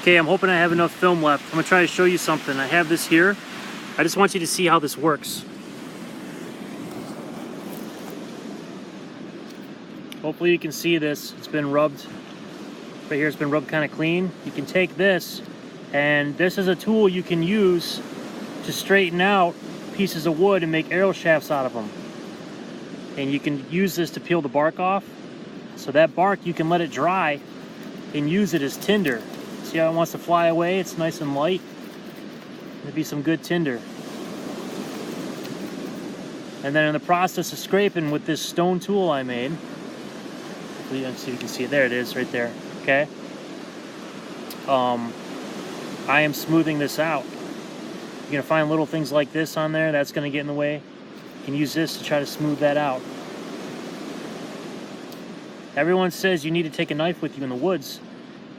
Okay, I'm hoping I have enough film left. I'm gonna try to show you something. I have this here. I just want you to see how this works. Hopefully you can see this. It's been rubbed. Right here it's been rubbed kind of clean. You can take this, and this is a tool you can use to straighten out pieces of wood and make arrow shafts out of them. And you can use this to peel the bark off. So that bark, you can let it dry and use it as tinder. See how it wants to fly away? It's nice and light. It'd be some good tinder. And then in the process of scraping with this stone tool I made, let's see if you can see it. There it is, right there. Okay. I am smoothing this out. You're gonna find little things like this on there. That's gonna get in the way. You can use this to try to smooth that out. Everyone says you need to take a knife with you in the woods.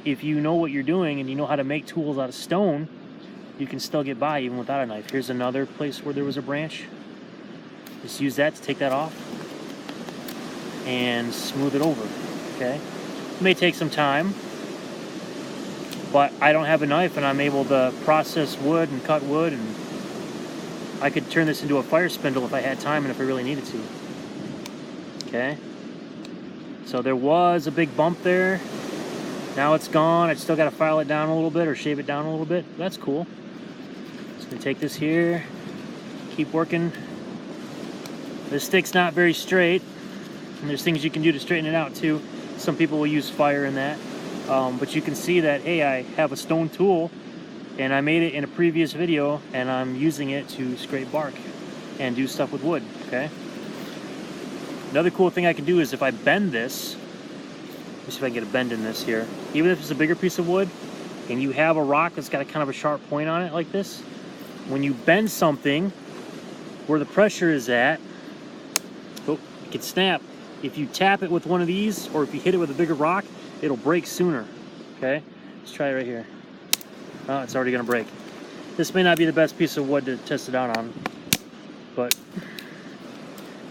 If you know what you're doing and you know how to make tools out of stone, you can still get by even without a knife. Here's another place where there was a branch. Just use that to take that off and smooth it over, okay? It may take some time, but I don't have a knife and I'm able to process wood and cut wood, and I could turn this into a fire spindle if I had time and if I really needed to, okay? So there was a big bump there. Now it's gone. I still got to file it down a little bit or shave it down a little bit. That's cool. Just gonna take this here, keep working. This stick's not very straight, and there's things you can do to straighten it out too. Some people will use fire in that, but you can see that, hey, I have a stone tool, and I made it in a previous video, and I'm using it to scrape bark and do stuff with wood, okay? Another cool thing I can do is if I bend this, let me see if I can get a bend in this here. Even if it's a bigger piece of wood and you have a rock that's got a kind of a sharp point on it like this, when you bend something where the pressure is at, oh, it can snap. If you tap it with one of these or if you hit it with a bigger rock, it'll break sooner, okay? Let's try it right here. Oh, it's already gonna break. This may not be the best piece of wood to test it out on, but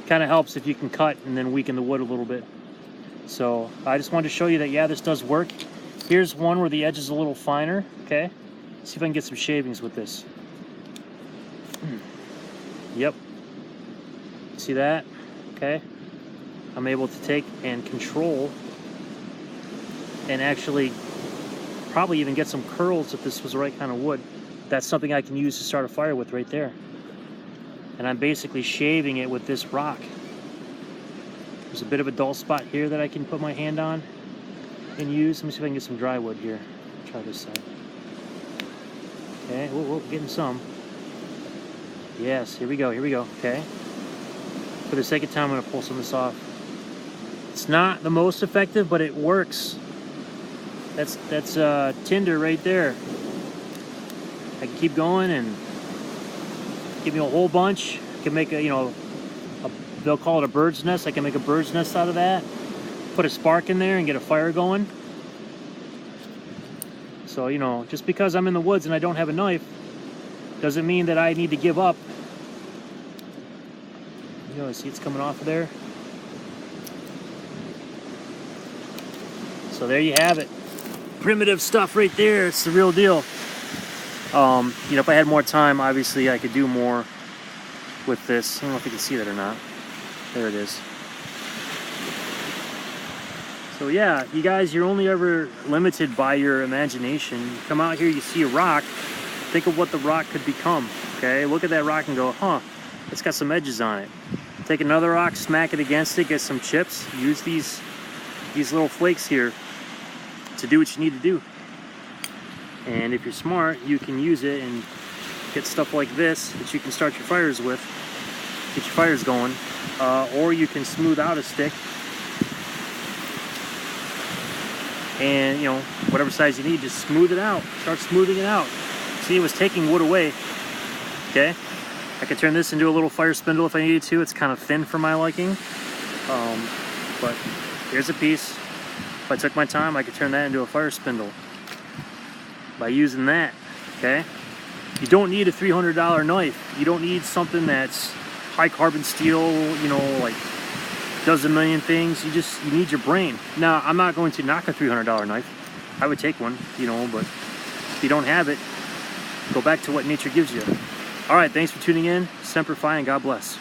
kind of helps if you can cut and then weaken the wood a little bit. So I just wanted to show you that, yeah, this does work. Here's one where the edge is a little finer, okay? Let's see if I can get some shavings with this. Yep. See that? Okay. I'm able to take and control and actually probably even get some curls if this was the right kind of wood. That's something I can use to start a fire with right there. And I'm basically shaving it with this rock. There's a bit of a dull spot here that I can put my hand on and use. Let me see if I can get some dry wood here. Try this side. Okay, whoa, getting some. Yes, here we go, okay. For the sake of time, I'm gonna pull some of this off. It's not the most effective, but it works. That's tinder right there. I can keep going and give me a whole bunch. I can make a, they'll call it a bird's nest. I can make a bird's nest out of that. Put a spark in there and get a fire going. So, just because I'm in the woods and I don't have a knife doesn't mean that I need to give up. See it's coming off of there. So there you have it. Primitive stuff right there. It's the real deal. If I had more time, obviously I could do more with this. I don't know if you can see that or not. There it is. So yeah, you guys, you're only ever limited by your imagination. You come out here, you see a rock, think of what the rock could become, okay? Look at that rock and go, huh, it's got some edges on it. Take another rock, smack it against it, get some chips, use these little flakes here to do what you need to do. And if you're smart, you can use it and get stuff like this that you can start your fires with, get your fires going, or you can smooth out a stick and whatever size you need, just smooth it out, start smoothing it out. See, it was taking wood away, okay? I could turn this into a little fire spindle if I needed to. It's kind of thin for my liking, but here's a piece. If I took my time, I could turn that into a fire spindle by using that, okay? You don't need a $300 knife. You don't need something that's high carbon steel, like does a million things. You need your brain. Now, I'm not going to knock a $300 knife. I would take one, but you don't have it, go back to what nature gives you. All right, thanks for tuning in. Semper Fi and God bless.